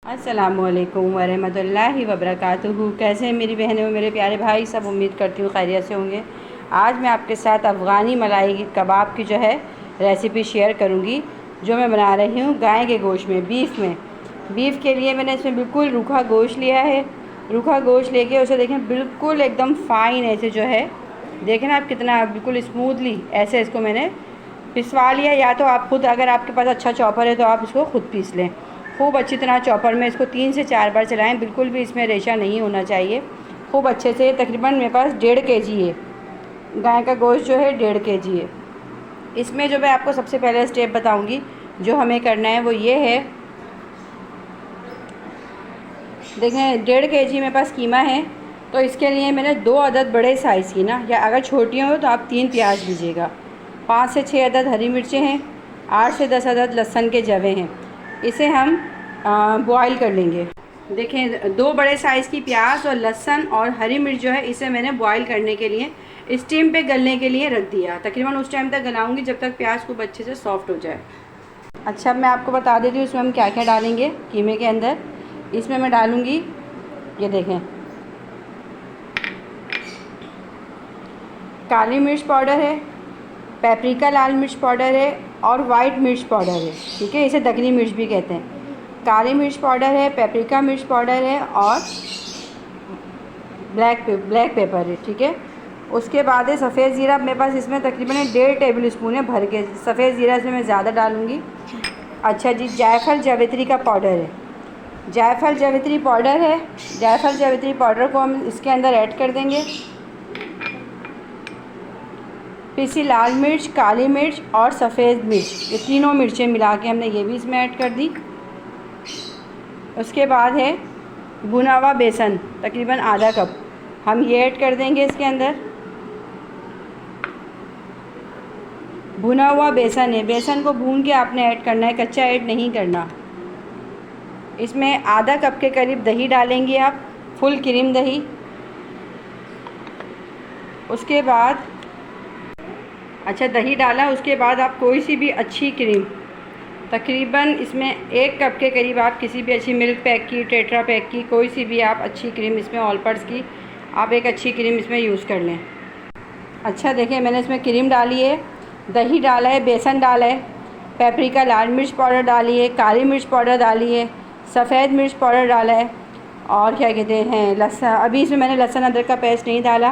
अस्सलामुअलैकुम वरहमतुल्लाहि वबरकातुहू। कैसे हैं मेरी बहनें और मेरे प्यारे भाई? सब उम्मीद करती हूँ खैरियत से होंगे। आज मैं आपके साथ अफ़गानी मलाई कबाब की जो है रेसिपी शेयर करूँगी, जो मैं बना रही हूँ गाय के गोश्त में, बीफ के लिए मैंने इसमें बिल्कुल रूखा गोश्त लिया है। रूखा गोश्त लेके उसे देखें बिल्कुल एकदम फ़ाइन ऐसे जो है, देखें ना आप कितना बिल्कुल स्मूथली ऐसे इसको मैंने पिसवा लिया। या तो आप खुद, अगर आपके पास अच्छा चॉपर है तो आप इसको खुद पीस लें। खूब अच्छी तरह चॉपर में इसको 3 से 4 बार चलाएं, बिल्कुल भी इसमें रेशा नहीं होना चाहिए। खूब अच्छे से, तकरीबन मेरे पास 1.5 kg है गाय का गोश्त, जो है 1.5 kg है। इसमें जो मैं आपको सबसे पहले स्टेप बताऊंगी जो हमें करना है वो ये है, देखें 1.5 kg मेरे पास कीमा है, तो इसके लिए मैंने 2 अदद बड़े साइज़ की ना, या अगर छोटियाँ हो तो आप 3 प्याज लीजिएगा, 5 से 6 अदद हरी मिर्चें हैं, 8 से 10 अदद लहसुन के जवे हैं। इसे हम बॉईल कर लेंगे। देखें 2 बड़े साइज़ की प्याज और लहसुन और हरी मिर्च जो है, इसे मैंने बॉईल करने के लिए स्टीम पे गलने के लिए रख दिया। तकरीबन उस टाइम तक गलाऊंगी जब तक प्याज खूब अच्छे से सॉफ्ट हो जाए। अच्छा, अब मैं आपको बता देती हूँ इसमें हम क्या क्या डालेंगे कीमे के अंदर। इसमें मैं डालूँगी, ये देखें, काली मिर्च पाउडर है, पेपरिका लाल मिर्च पाउडर है और वाइट मिर्च पाउडर है, ठीक है, इसे दगनी मिर्च भी कहते हैं। काली मिर्च पाउडर है, पेपरिका मिर्च पाउडर है और ब्लैक पेपर है, ठीक है। उसके बाद है सफ़ेद ज़ीरा, मेरे पास इसमें तकरीबन 1.5 टेबल स्पून है भर के सफ़ेद ज़ीरा, इसमें मैं ज़्यादा डालूँगी। अच्छा जी, जायफल जावित्री का पाउडर है, जायफल जावित्री पाउडर है। जायफल जावित्री पाउडर को हम इसके अंदर ऐड कर देंगे। पिसी लाल मिर्च, काली मिर्च और सफ़ेद मिर्च, ये तीनों मिर्चें मिला के हमने ये भी इसमें ऐड कर दी। उसके बाद है भुना हुआ बेसन, तकरीबन आधा कप हम ये ऐड कर देंगे इसके अंदर। भुना हुआ बेसन है, बेसन को भून के आपने ऐड करना है, कच्चा ऐड नहीं करना। इसमें आधा कप के करीब दही डालेंगे आप, फुल क्रीम दही। उसके बाद, अच्छा दही डाला, उसके बाद आप कोई सी भी अच्छी क्रीम, तकरीबन इसमें 1 कप के करीब आप किसी भी अच्छी मिल्क पैक की, टेट्रा पैक की, कोई सी भी आप अच्छी क्रीम इसमें, ऑलपर्स की आप एक अच्छी क्रीम इसमें यूज़ कर लें। अच्छा देखें, मैंने इसमें क्रीम डाली है, दही डाला है, बेसन डाला है, पेपरिका लाल मिर्च पाउडर डाली है, काली मिर्च पाउडर डाली है, सफ़ेद मिर्च पाउडर डाला है और क्या कहते हैं लहसुन, अभी इसमें मैंने लहसुन अदरक का पेस्ट नहीं डाला।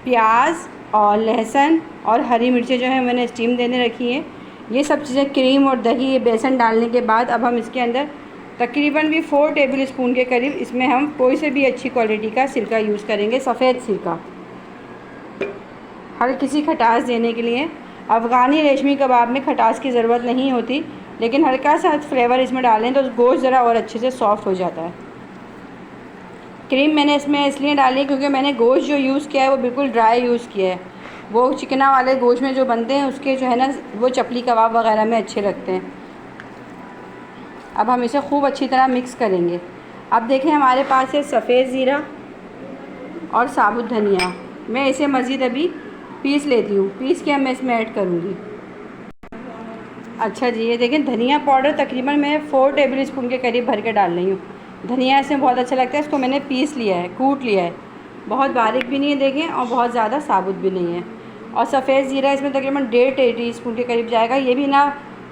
प्याज और लहसुन और हरी मिर्चें जो है मैंने स्टीम देने रखी हैं। ये सब चीज़ें, क्रीम और दही, बेसन डालने के बाद अब हम इसके अंदर तकरीबन भी 4 टेबल स्पून के करीब इसमें हम कोई से भी अच्छी क्वालिटी का सिरका यूज़ करेंगे, सफ़ेद सिरका, हल्की सी खटास देने के लिए। अफ़गानी रेशमी कबाब में खटास की ज़रूरत नहीं होती, लेकिन हल्का सा फ्लेवर इसमें डालें तो गोश्त ज़रा और अच्छे से सॉफ्ट हो जाता है। क्रीम मैंने इसमें इसलिए डाली है क्योंकि मैंने गोश्त जो यूज़ किया है वो बिल्कुल ड्राई यूज़ किया है। वो चिकना वाले गोश्त में जो बनते हैं उसके जो है ना, वो चपली कबाब वगैरह में अच्छे लगते हैं। अब हम इसे खूब अच्छी तरह मिक्स करेंगे। अब देखें हमारे पास है सफ़ेद ज़ीरा और साबुत धनिया, मैं इसे मज़ीद अभी पीस लेती हूँ, पीस के मैं इसमें ऐड करूँगी। अच्छा जी, ये देखें धनिया पाउडर तकरीबन मैं 4 टेबल स्पून के करीब भर के डाल रही हूँ। धनिया इसमें बहुत अच्छा लगता है, इसको मैंने पीस लिया है, कूट लिया है, बहुत बारीक भी नहीं है देखें और बहुत ज़्यादा साबुत भी नहीं है। और सफ़ेद ज़ीरा इसमें तकरीबन 1.5 टीस्पून के करीब जाएगा, ये भी ना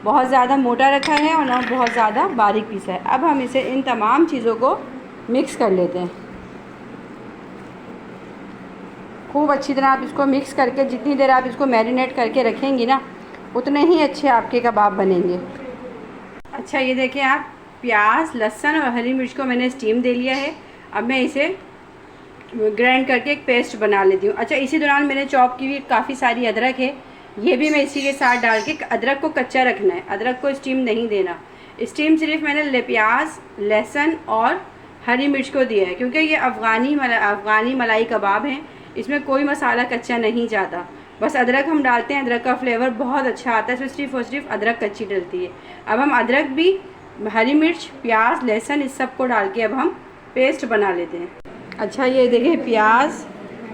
बहुत ज़्यादा मोटा रखा है और ना बहुत ज़्यादा बारीक पीसा है। अब हम इसे, इन तमाम चीज़ों को मिक्स कर लेते हैं खूब अच्छी तरह। आप इसको मिक्स करके जितनी देर आप इसको मैरिनेट करके रखेंगी ना, उतने ही अच्छे आपके कबाब बनेंगे। अच्छा ये देखें आप, प्याज, लहसुन और हरी मिर्च को मैंने स्टीम दे लिया है। अब मैं इसे ग्राइंड करके एक पेस्ट बना लेती हूँ। अच्छा, इसी दौरान मैंने चॉप की हुई काफ़ी सारी अदरक है, ये भी मैं इसी के साथ डाल के, अदरक को कच्चा रखना है, अदरक को स्टीम नहीं देना। स्टीम सिर्फ मैंने प्याज, लहसुन और हरी मिर्च को दिया है क्योंकि ये अफ़गानी मलाई कबाब हैं, इसमें कोई मसाला कच्चा नहीं जाता, बस अदरक हम डालते हैं, अदरक का फ्लेवर बहुत अच्छा आता है, इसमें सिर्फ और सिर्फ अदरक कच्ची डलती है। अब हम अदरक भी, हरी मिर्च, प्याज, लहसुन, इस सब को डाल के अब हम पेस्ट बना लेते हैं। अच्छा ये देखिए, प्याज,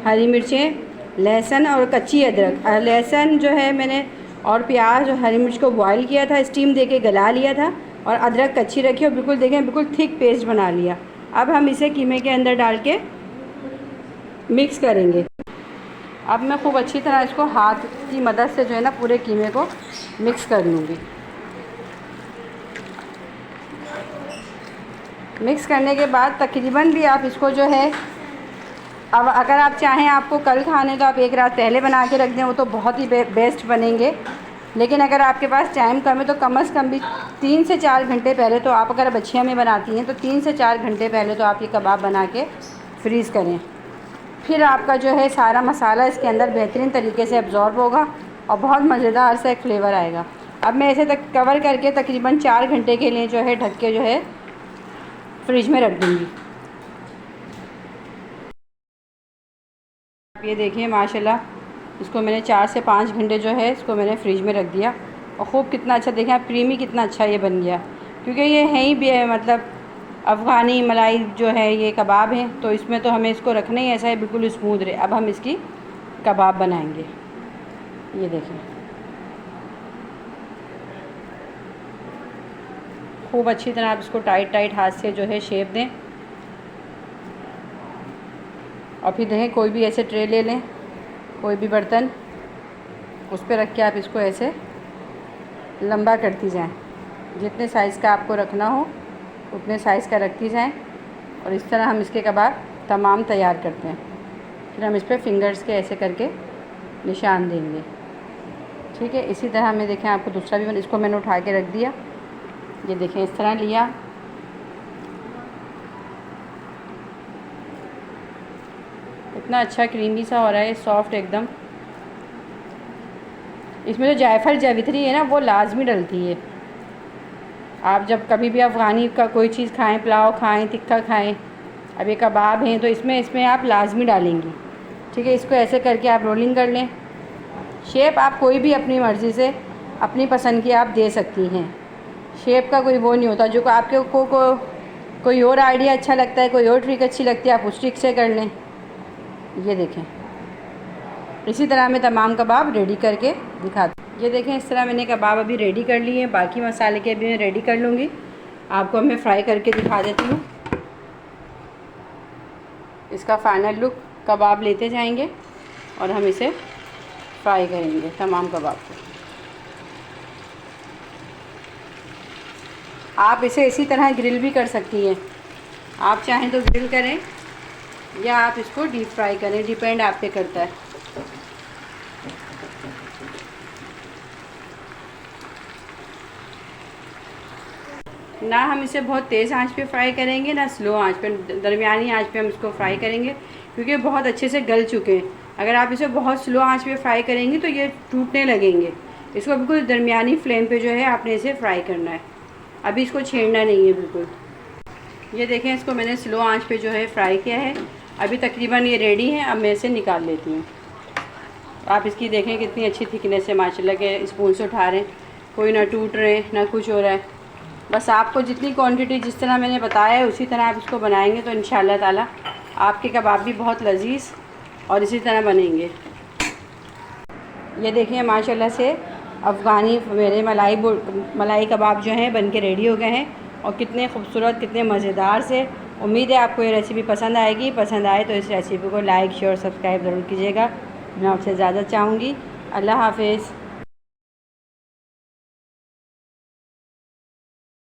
हरी मिर्चें, लहसुन और कच्ची अदरक, लहसुन जो है मैंने और प्याज और हरी मिर्च को बॉईल किया था, स्टीम देके गला लिया था और अदरक कच्ची रखी और बिल्कुल देखें बिल्कुल थिक पेस्ट बना लिया। अब हम इसे कीमे के अंदर डाल के मिक्स करेंगे। अब मैं खूब अच्छी तरह इसको हाथ की मदद से जो है ना पूरे कीमे को मिक्स कर लूँगी। मिक्स करने के बाद तकरीबन भी आप इसको जो है, अब अगर आप चाहें आपको कल खाने तो आप एक रात पहले बना के रख दें, वो तो बहुत ही बेस्ट बनेंगे। लेकिन अगर आपके पास टाइम कम है तो कम से कम भी 3 से 4 घंटे पहले तो आप, अगर बछिया में बनाती हैं तो 3 से 4 घंटे पहले तो आप ये कबाब बना के फ्रीज़ करें। फिर आपका जो है सारा मसाला इसके अंदर बेहतरीन तरीके से अब्ज़ॉर्ब होगा और बहुत मज़ेदार सा एक फ्लेवर आएगा। अब मैं इसे तक कवर करके तकरीबन 4 घंटे के लिए जो है ढक के जो है फ्रिज में रख दूँगी। ये देखिए माशाल्लाह, इसको मैंने 4 से 5 घंटे जो है इसको मैंने फ्रिज में रख दिया और ख़ूब कितना अच्छा देखें आप, क्रीमी कितना अच्छा ये बन गया। क्योंकि ये है ही भी मतलब अफ़गानी मलाई जो है ये कबाब है, तो इसमें तो हमें इसको रखना ही ऐसा है बिल्कुल स्मूथ रहे। अब हम इसकी कबाब बनाएंगे। ये देखें खूब अच्छी तरह आप इसको टाइट हाथ से जो है शेप दें और फिर देखें कोई भी ऐसे ट्रे ले लें, कोई भी बर्तन, उस पर रख के आप इसको ऐसे लंबा करती जाएं। जितने साइज़ का आपको रखना हो उतने साइज़ का रखती जाएं और इस तरह हम इसके कबाब तमाम तैयार करते हैं। फिर हम इस पर फिंगर्स के ऐसे करके निशान देंगे। ठीक है, इसी तरह हमें देखें आपको दूसरा भी, इसको मैंने उठा के रख दिया। ये देखें इस तरह लिया, इतना अच्छा क्रीमी सा हो रहा है, सॉफ्ट एकदम। इसमें जो जायफल जावित्री है ना वो लाजमी डलती है। आप जब कभी भी अफ़गानी का कोई चीज़ खाएं, पुलाव खाएं, तिक्का खाएं, अब ये कबाब हैं तो इसमें आप लाजमी डालेंगी। ठीक है, इसको ऐसे करके आप रोलिंग कर लें। शेप आप कोई भी अपनी मर्ज़ी से अपनी पसंद की आप दे सकती हैं। शेप का कोई वो नहीं होता, जो आपके कोई और आइडिया अच्छा लगता है, कोई और ट्रिक अच्छी लगती है, आप उस ट्रिक से कर लें। ये देखें इसी तरह मैं तमाम कबाब रेडी करके दिखाती हूँ। ये देखें इस तरह मैंने कबाब अभी रेडी कर लिए हैं। बाकी मसाले के भी मैं रेडी कर लूँगी, आपको मैं फ्राई करके दिखा देती हूँ। इसका फ़ाइनल लुक कबाब लेते जाएंगे और हम इसे फ्राई करेंगे तमाम कबाब को। आप इसे इसी तरह ग्रिल भी कर सकती हैं, आप चाहें तो ग्रिल करें या आप इसको डीप फ्राई करें, डिपेंड आप पे करता है। ना हम इसे बहुत तेज़ आंच पे फ्राई करेंगे ना स्लो आंच पे, दरमियानी आंच पे हम इसको फ्राई करेंगे क्योंकि बहुत अच्छे से गल चुके हैं। अगर आप इसे बहुत स्लो आंच पे फ्राई करेंगे तो ये टूटने लगेंगे। इसको बिल्कुल दरमियानी फ्लेम पे जो है आपने इसे फ्राई करना है, अभी इसको छेड़ना नहीं है बिल्कुल। ये देखें इसको मैंने स्लो आंच पे जो है फ्राई किया है, अभी तकरीबन ये रेडी है। अब मैं इसे निकाल लेती हूँ। आप इसकी देखें कितनी अच्छी थिकनेस है माशाल्लाह के, स्पून से उठा रहे हैं, कोई ना टूट रहे ना कुछ हो रहा है। बस आपको जितनी क्वांटिटी जिस तरह मैंने बताया है उसी तरह आप इसको बनाएंगे तो इंशाल्लाह ताला आपके कबाब भी बहुत लजीज और इसी तरह बनेंगे। ये देखें माशाल्लाह से अफ़गानी मेरे मलाई कबाब जो हैं बन के रेडी हो गए हैं और कितने खूबसूरत, कितने मज़ेदार से। उम्मीद है आपको ये रेसिपी पसंद आएगी। पसंद आए तो इस रेसिपी को लाइक शेयर सब्सक्राइब ज़रूर कीजिएगा। मैं आपसे इजाज़त चाहूँगी। अल्लाह हाफ़िज़।